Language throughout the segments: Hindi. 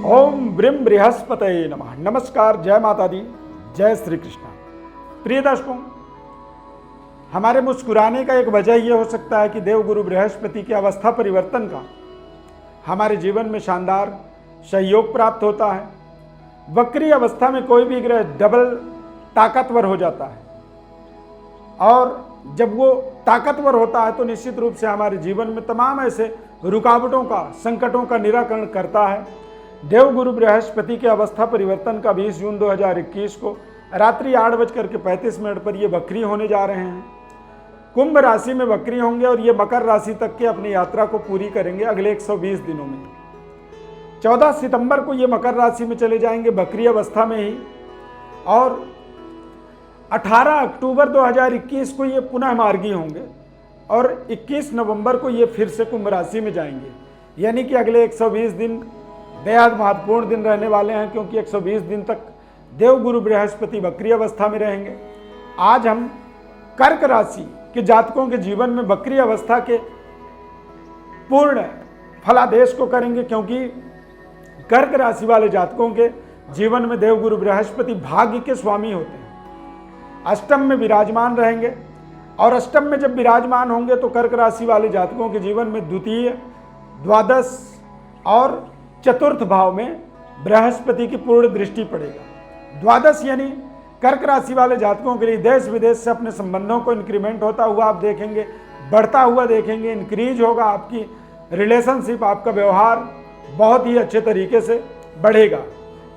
ओम ब्रीम बृहस्पतये नमः। नमस्कार, जय माता दी, जय श्री कृष्ण। प्रिय दर्शकों, हमारे मुस्कुराने का एक वजह यह हो सकता है कि देवगुरु बृहस्पति के अवस्था परिवर्तन का हमारे जीवन में शानदार सहयोग प्राप्त होता है। वक्री अवस्था में कोई भी ग्रह डबल ताकतवर हो जाता है और जब वो ताकतवर होता है तो निश्चित रूप से हमारे जीवन में तमाम ऐसे रुकावटों का, संकटों का निराकरण करता है। देवगुरु बृहस्पति के अवस्था परिवर्तन का 20 जून 2021 को रात्रि 8:35 पर ये वक्री होने जा रहे हैं। कुंभ राशि में वक्री होंगे और ये मकर राशि तक के अपनी यात्रा को पूरी करेंगे अगले 120 दिनों में। 14 सितंबर को ये मकर राशि में चले जाएंगे वक्री अवस्था में ही, और 18 अक्टूबर 2021 को ये पुनः मार्गी होंगे और 21 नवंबर को ये फिर से कुंभ राशि में जाएंगे। यानी कि अगले 120 दिन बेहद महत्वपूर्ण दिन रहने वाले हैं, क्योंकि 120 दिन तक देवगुरु बृहस्पति वक्री अवस्था में रहेंगे। आज हम कर्क राशि के जातकों के जीवन में वक्री अवस्था के पूर्ण फलादेश को करेंगे, क्योंकि कर्क राशि वाले जातकों के जीवन में देवगुरु बृहस्पति भाग्य के स्वामी होते हैं। अष्टम में विराजमान रहेंगे और अष्टम में जब विराजमान होंगे तो कर्क राशि वाले जातकों के जीवन में द्वितीय, द्वादश और चतुर्थ भाव में बृहस्पति की पूर्ण दृष्टि पड़ेगा। द्वादश यानी कर्क राशि वाले जातकों के लिए देश विदेश से अपने संबंधों को इंक्रीमेंट होता हुआ आप देखेंगे, बढ़ता हुआ देखेंगे, इंक्रीज होगा आपकी रिलेशनशिप, आपका व्यवहार बहुत ही अच्छे तरीके से बढ़ेगा।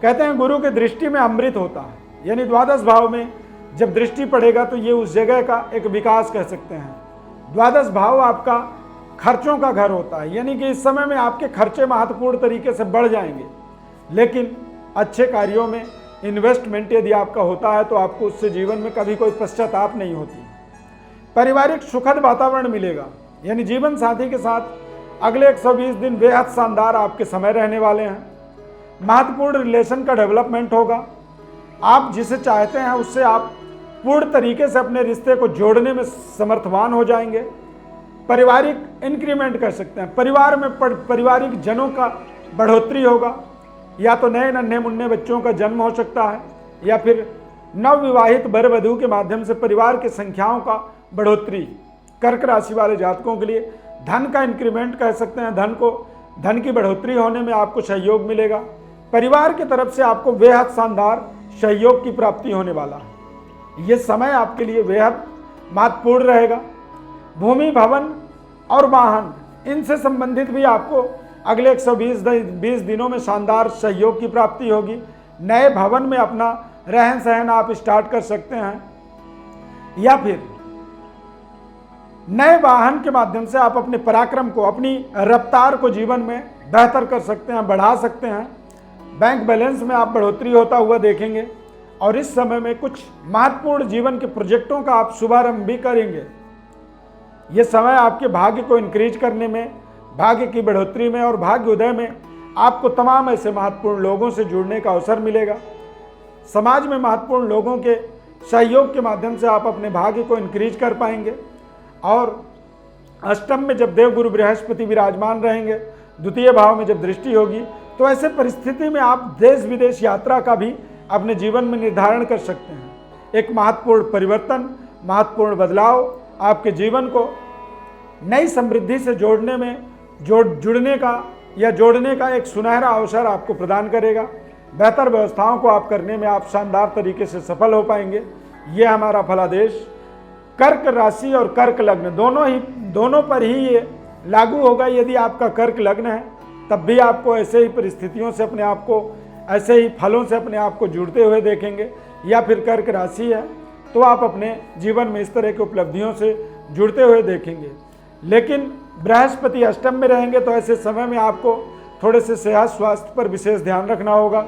कहते हैं गुरु की दृष्टि में अमृत होता है, यानी द्वादश भाव में जब दृष्टि पड़ेगा तो ये उस जगह का एक विकास कह सकते हैं। द्वादश भाव आपका खर्चों का घर होता है, यानी कि इस समय में आपके खर्चे महत्वपूर्ण तरीके से बढ़ जाएंगे, लेकिन अच्छे कार्यों में इन्वेस्टमेंट यदि आपका होता है तो आपको उससे जीवन में कभी कोई पश्चाताप नहीं होती। पारिवारिक सुखद वातावरण मिलेगा, यानी जीवन साथी के साथ अगले 120 दिन बेहद शानदार आपके समय रहने वाले हैं। महत्वपूर्ण रिलेशन का डेवलपमेंट होगा। आप जिसे चाहते हैं उससे आप पूर्ण तरीके से अपने रिश्ते को जोड़ने में समर्थवान हो जाएंगे। पारिवारिक इंक्रीमेंट कर सकते हैं, परिवार में पारिवारिक जनों का बढ़ोतरी होगा, या तो नए नन्हे मुन्ने बच्चों का जन्म हो सकता है, या फिर नवविवाहित वर वधू के माध्यम से परिवार की संख्याओं का बढ़ोतरी। कर्क राशि वाले जातकों के लिए धन का इंक्रीमेंट कह सकते हैं, धन की बढ़ोतरी होने में आपको सहयोग मिलेगा। परिवार की तरफ से आपको बेहद शानदार सहयोग की प्राप्ति होने वाला है। ये समय आपके लिए बेहद महत्वपूर्ण रहेगा। भूमि, भवन और वाहन, इनसे संबंधित भी आपको अगले 120 दिनों में शानदार सहयोग की प्राप्ति होगी। नए भवन में अपना रहन सहन आप स्टार्ट कर सकते हैं, या फिर नए वाहन के माध्यम से आप अपने पराक्रम को, अपनी रफ्तार को जीवन में बेहतर कर सकते हैं, बढ़ा सकते हैं। बैंक बैलेंस में आप बढ़ोतरी होता हुआ देखेंगे और इस समय में कुछ महत्वपूर्ण जीवन के प्रोजेक्टों का आप शुभारंभ भी करेंगे। ये समय आपके भाग्य को इंक्रीज करने में, भाग्य की बढ़ोतरी में और भाग्य उदय में आपको तमाम ऐसे महत्वपूर्ण लोगों से जुड़ने का अवसर मिलेगा। समाज में महत्वपूर्ण लोगों के सहयोग के माध्यम से आप अपने भाग्य को इंक्रीज कर पाएंगे। और अष्टम में जब देवगुरु बृहस्पति विराजमान रहेंगे, द्वितीय भाव में जब दृष्टि होगी, तो ऐसे परिस्थिति में आप देश विदेश यात्रा का भी अपने जीवन में निर्धारण कर सकते हैं। एक महत्वपूर्ण परिवर्तन, महत्वपूर्ण बदलाव आपके जीवन को नई समृद्धि से जोड़ने का एक सुनहरा अवसर आपको प्रदान करेगा। बेहतर व्यवस्थाओं को आप करने में आप शानदार तरीके से सफल हो पाएंगे। ये हमारा फलादेश कर्क राशि और कर्क लग्न दोनों पर ही ये लागू होगा। यदि आपका कर्क लग्न है तब भी आपको ऐसे ही परिस्थितियों से अपने आप को, ऐसे ही फलों से अपने आप को जुड़ते हुए देखेंगे, या फिर कर्क राशि है तो आप अपने जीवन में इस तरह की उपलब्धियों से जुड़ते हुए देखेंगे। लेकिन बृहस्पति अष्टम में रहेंगे तो ऐसे समय में आपको थोड़े से सेहत स्वास्थ्य पर विशेष ध्यान रखना होगा।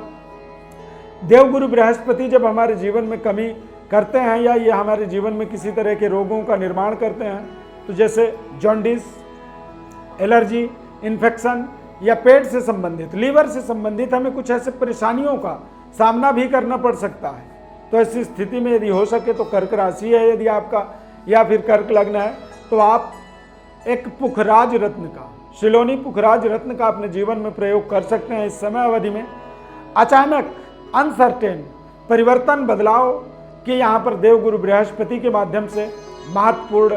देवगुरु बृहस्पति जब हमारे जीवन में कमी करते हैं या ये हमारे जीवन में किसी तरह के रोगों का निर्माण करते हैं, तो जैसे जॉन्डिस, एलर्जी, इन्फेक्शन या पेट से संबंधित, लीवर से संबंधित हमें कुछ ऐसे परेशानियों का सामना भी करना पड़ सकता है। तो ऐसी स्थिति में यदि हो सके तो कर्क राशि है यदि आपका, या फिर कर्क लग्न है, तो आप एक पुखराज रत्न का शिलोनी पुखराज रत्न का अपने जीवन में प्रयोग कर सकते हैं। इस समय अवधि में अचानक अनसर्टेन परिवर्तन बदलाव के यहाँ पर देवगुरु बृहस्पति के माध्यम से महत्वपूर्ण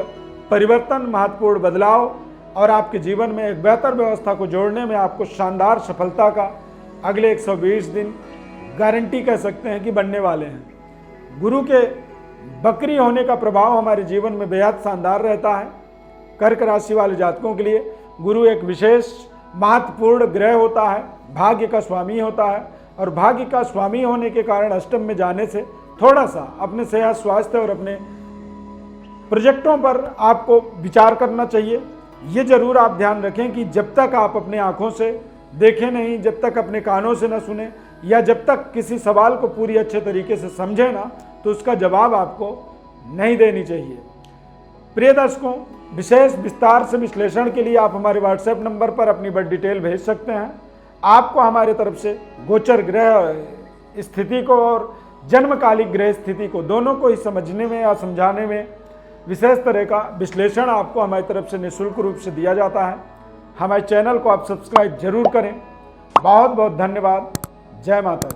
परिवर्तन, महत्वपूर्ण बदलाव और आपके जीवन में एक बेहतर व्यवस्था को जोड़ने में आपको शानदार सफलता का अगले 120 दिन गारंटी कह सकते हैं कि बनने वाले हैं। गुरु के बकरी होने का प्रभाव हमारे जीवन में बेहद शानदार रहता है। कर्क राशि वाले जातकों के लिए गुरु एक विशेष महत्वपूर्ण ग्रह होता है, भाग्य का स्वामी होता है और भाग्य का स्वामी होने के कारण अष्टम में जाने से थोड़ा सा अपने सेहत, स्वास्थ्य और अपने प्रोजेक्टों पर आपको विचार करना चाहिए। ये जरूर आप ध्यान रखें कि जब तक आप अपने आंखों से देखें नहीं, जब तक अपने कानों से न सुने या जब तक किसी सवाल को पूरी अच्छे तरीके से समझे ना, तो उसका जवाब आपको नहीं देनी चाहिए। प्रिय दर्शकों, विशेष विस्तार से विश्लेषण के लिए आप हमारे व्हाट्सएप नंबर पर अपनी बड़ी डिटेल भेज सकते हैं। आपको हमारे तरफ से गोचर ग्रह स्थिति को और जन्मकालिक ग्रह स्थिति को दोनों को ही समझने में या समझाने में विशेष तरह का विश्लेषण आपको हमारी तरफ से निःशुल्क रूप से दिया जाता है। हमारे चैनल को आप सब्सक्राइब जरूर करें। बहुत बहुत धन्यवाद। जय माता दी।